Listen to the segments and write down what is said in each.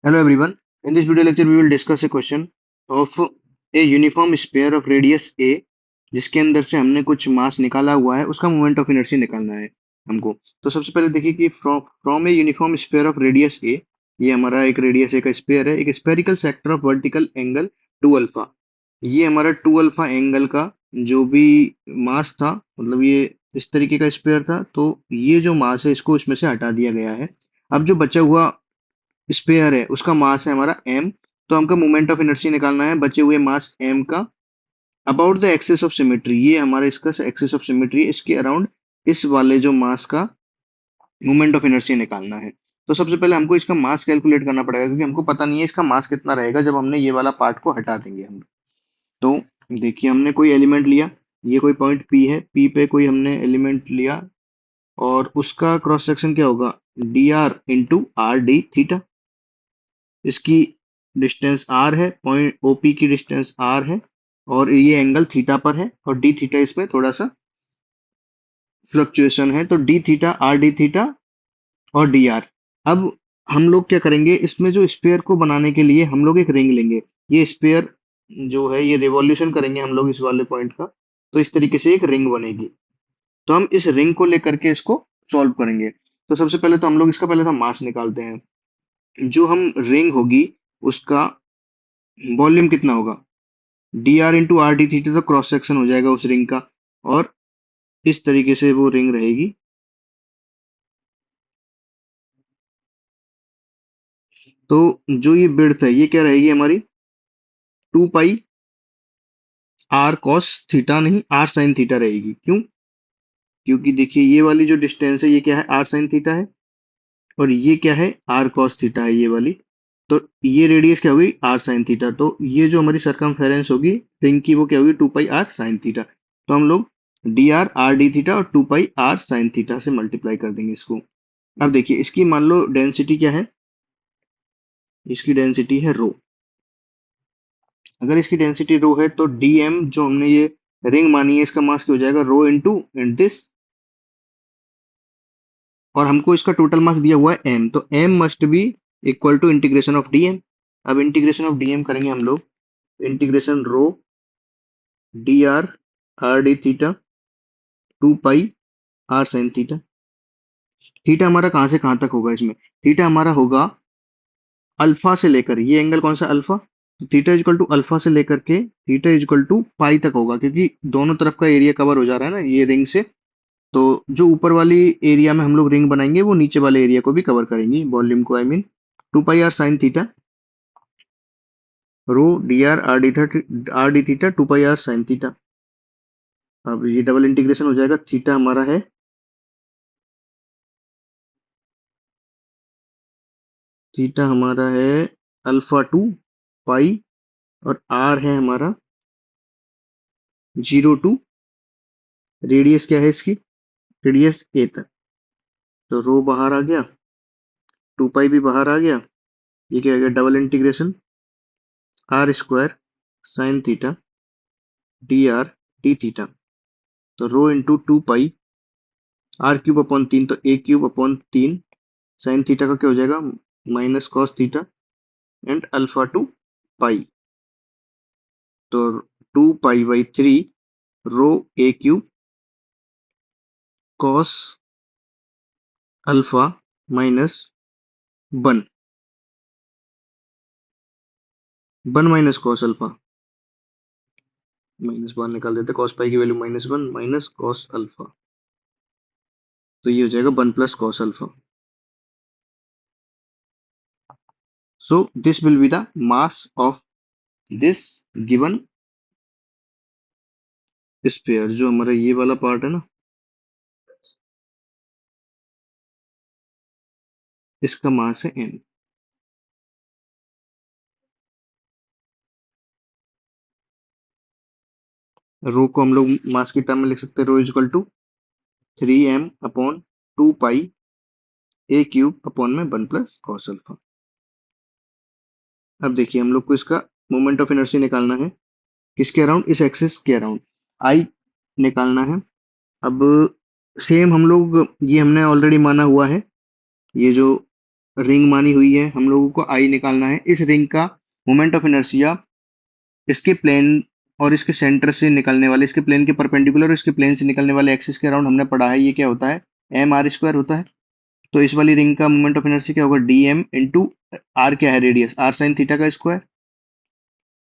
Hello everyone. In this video lecture, we will discuss a question of a uniform sphere of radius a, जिसके अंदर से हमने कुछ मास निकाला हुआ है, उसका मोमेंट ऑफ इनर्शिया निकालना है हमको। तो सबसे पहले देखिए कि from a uniform sphere of radius a, ये हमारा एक रेडियस ए का स्फीयर है, एक spherical sector of vertical angle 2 alpha. ये हमारा 2 अल्फा एंगल का जो भी मास था, मतलब ये इस तरीके का स्फीयर था, तो ये जो मास है इसको इसमें से हटा दिया गया है। अब जो बचा हुआ स्पेयर है उसका मास है हमारा m। तो हमको मोमेंट ऑफ इनर्शिया निकालना है बचे हुए मास m का about the axis of symmetry. ये हमारा इसका एक्सिस ऑफ सिमेट्री है, इसके अराउंड इस वाले जो मास का मोमेंट ऑफ इनर्शिया निकालना है। तो सबसे पहले हमको इसका मास कैलकुलेट करना पड़ेगा, क्योंकि हमको पता नहीं है इसका मास कितना रहेगा जब हमने ये वाला पार्ट को हटा देंगे हम। तो देखिए, हमने कोई एलिमेंट लिया, ये कोई पॉइंट P है, P पे कोई हमने एलिमेंट लिया और उसका क्रॉस सेक्शन क्या होगा, D R into R D theta. इसकी डिस्टेंस r है, पॉइंट OP की डिस्टेंस r है, और ये एंगल थीटा पर है, और d थीटा इसमें थोड़ा सा फ्लक्चुएशन है, तो d theta r d theta और dr। अब हम लोग क्या करेंगे, इसमें जो स्पेयर को बनाने के लिए हम लोग एक रिंग लेंगे। ये स्पेयर जो है ये रिवॉल्यूशन करेंगे हम लोग इस वाले पॉइंट का, तो इस तरीके से एक रिंग बनेगी। तो हम इस रिंग को लेकर के इसको सॉल्व करेंगे। तो सबसे पहले तो हम लोग इसका पहले तो मास निकालते हैं। जो हम रिंग होगी उसका वॉल्यूम कितना होगा, D R into R D theta, तो क्रॉस सेक्शन हो जाएगा उस रिंग का, और इस तरीके से वो रिंग रहेगी। तो जो ये विड्थ है ये क्या रहेगी हमारी, 2 पाई आर कॉस थीटा, नहीं आर साइन थीटा रहेगी। क्यों? क्योंकि देखिए ये वाली जो डिस्टेंस है ये क्या है, आर साइन थीटा है, और ये क्या है, आर कॉस थीटा है ये वाली। तो ये रेडियस क्या होगी, आर साइन थीटा। तो ये जो हमारी सरकमफेरेंस होगी रिंग की वो क्या होगी, 2 पाई आर साइन थीटा। तो हम लोग D R R D theta और 2 पाई आर साइन थीटा से मल्टीप्लाई कर देंगे इसको। अब देखिए इसकी मान लो डेंसिटी क्या है, इसकी डेंसिटी है रो। अगर इसकी डेंसिटी रो है तो dm जो हमने ये रिंग मानी है इसका मास क्या हो जाएगा, रो इंटू दिस, और हमको इसका टोटल मास दिया हुआ है m, तो m must be equal to integration of dm। अब इंटीग्रेशन ऑफ dm करेंगे हम लोग, integration rho D R R D theta 2 pi r sine theta. Theta हमारा कहाँ से कहाँ तक होगा इसमें, थीटा हमारा होगा अल्फा से लेकर, ये एंगल कौन सा, अल्फा। तो थीटा इजकल टू अल्फा से लेकर के थीटा इजकल टू पाई तक होगा, क्योंकि दोनों तरफ का एरिया कवर हो जा रहा है ना ये रिंग से। तो जो ऊपर वाली एरिया में हम लोग रिंग बनाएंगे वो नीचे वाले एरिया को भी कवर करेंगी, वॉल्यूम को, I mean. 2 pi r sine theta rho D R R D theta 2 pi r sine theta. अब ये डबल इंटीग्रेशन हो जाएगा, थीटा हमारा है, थीटा हमारा है अल्फा 2 पाई, और आर है हमारा 0 टू, रेडियस क्या है इसकी, रेडियस ए तक। तो रो बाहर आ गया, 2 पाई भी बाहर आ गया, ये क्या हो गया, double integration r square sine theta d r D theta. तो rho into 2 pi r cube upon 3, तो a cube upon 3 sine theta का क्या हो जाएगा, minus cos theta and alpha 2 pi. तो 2 pi by 3 rho a cube cos alpha minus 1 minus cos alpha, minus 1 निकाल देते, cos pi की value -1 minus cos alpha, तो ये हो जाएगा 1 plus cos alpha. So this will be the mass of this given sphere. जो हमारा ये वाला पार्ट है ना, इसका मास है m। रो को हम लोग मास की टर्म में लिख सकते हैं, rho equal to 3m upon 2 pi a cube upon में 1 प्लस कॉस अल्फा। अब देखिए हम लोग को इसका मोमेंट ऑफ इनर्शिया निकालना है, किसके अराउंड, इस एक्सिस के अराउंड आई निकालना है। अब सेम हम लोग, ये हमने ऑलरेडी माना हुआ है, ये जो रिंग मानी हुई है, हम लोगों को आई निकालना है। इस रिंग का मोमेंट ऑफ इनर्शिया इसके प्लेन और इसके सेंटर से निकलने वाले, इसके प्लेन के परपेंडिकुलर और इसके प्लेन से निकलने वाले एक्सिस के अराउंड हमने पढ़ा है, ये क्या होता है, एम आर स्क्वायर होता है। तो इस वाली रिंग का मोमेंट ऑफ इनर्शिया क्या होगा, डी एम इंटू आर, क्या है रेडियस, आर साइन थीटा का स्क्वायर,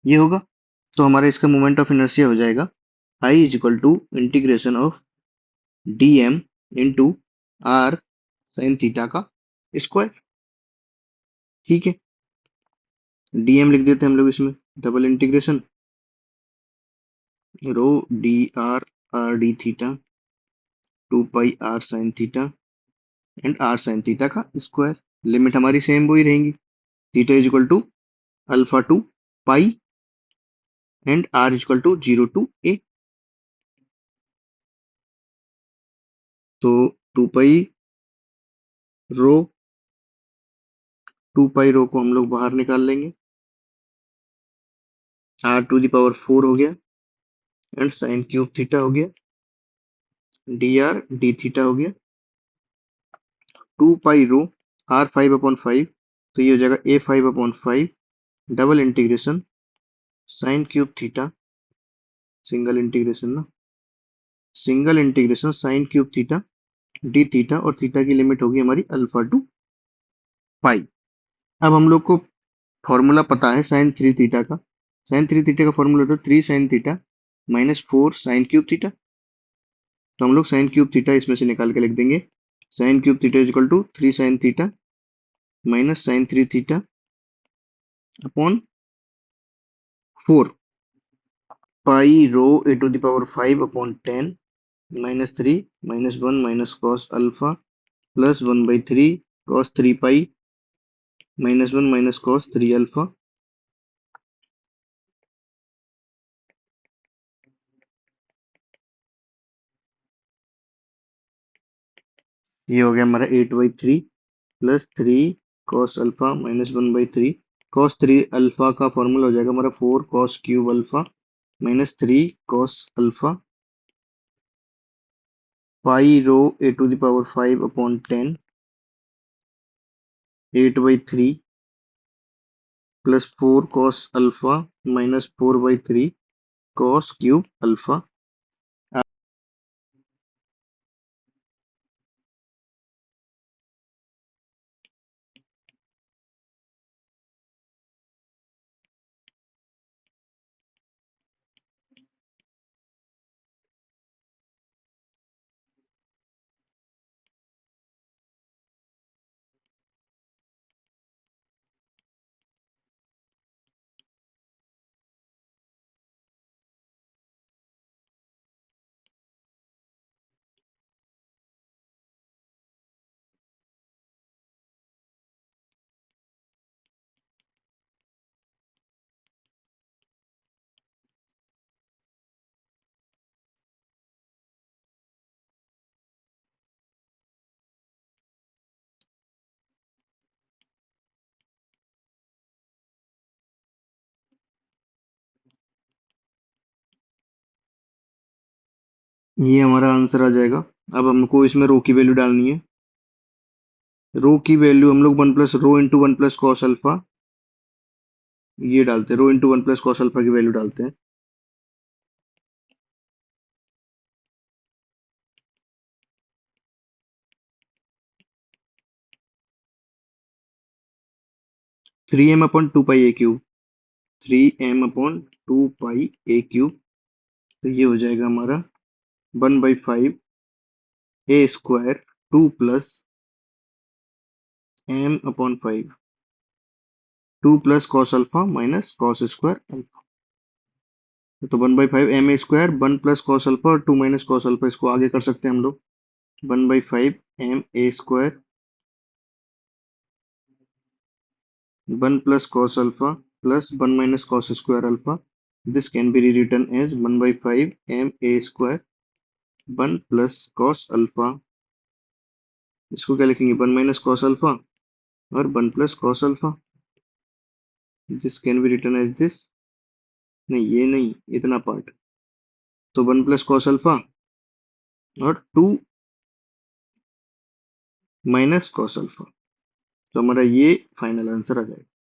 ये होगा। तो हमारा इसका मोमेंट ऑफ इनर्शिया हो जाएगा I is equal to integration of D M into R sine theta का स्क्वायर। ठीक है, डीएम लिख देते हैं हम लोग इसमें, double integration rho D R, R D theta, 2 pi r sin theta and r sin theta का स्क्वायर। लिमिट हमारी सेम वही रहेंगी, theta is equal to alpha to pi and r is equal to 0 to a। तो 2 पाई रो, 2 पाई रो को हम लोग बाहर निकाल लेंगे, r⁴ हो गया एंड साइन क्यूब थीटा हो गया, डी थीटा हो गया। 2 पाई रो, r5/5, तो ये हो जाएगा a5/5, double integration sine cube theta, single integration ना, single integration sine cube theta D theta, और थीटा की लिमिट होगी हमारी अल्फा टू पाई। अब हम लोग को फॉर्मूला पता है साइन 3 थीटा का। साइन 3 थीटा का फॉर्मूला था 3 sin theta -4 sign cube theta. तो हम लोग साइन क्यूब थीटा इसमें से निकाल के लिख देंगे, sine cube theta is equal to 3 sin theta minus sine 3 theta upon 4 pi rho a⁵ -3 -1 minus cos alpha plus 1/3 cos 3 pi -1 minus cos 3 alpha. ये हो गया हमारा 8/3 plus 3 cos alpha -1/3 cos 3 alpha का फॉर्मूला हो जाएगा हमारा 4 cos³ alpha -3 cos alpha pi rho a⁵ 8/3 plus 4 cos alpha -4/3 cos³ alpha. ये हमारा आंसर आ जाएगा। अब हमको इसमें रो की वैल्यू डालनी है। रो की वैल्यू हम लोग 1 + रो × 1 + cos अल्फा, ये डालते हैं, रो इंटू 1 + cos अल्फा की वैल्यू डालते हैं। 3m/2 पाई a³, 3m/2 पाई a³। तो ये हो जाएगा हमारा 1/5 a² 2 + m/5, 2 + cos alpha minus cos² alpha. तो 1/5 ma², 1 + cos अल्फा और 2 - cos अल्फा, इसको आगे कर सकते हैं हम लोग। 1/5 ma², 1 + cos alpha plus 1 - cos² alpha. This can be rewritten as 1/5 ma², 1 + cos alpha, इसको क्या लिखेंगे, 1 - cos अल्फा और 1 + cos alpha. This can be written as this, नहीं ये नहीं, इतना पार्ट। तो 1 + cos अल्फा और 2 - cos अल्फा। तो हमारा ये फाइनल आंसर आ जाएगा।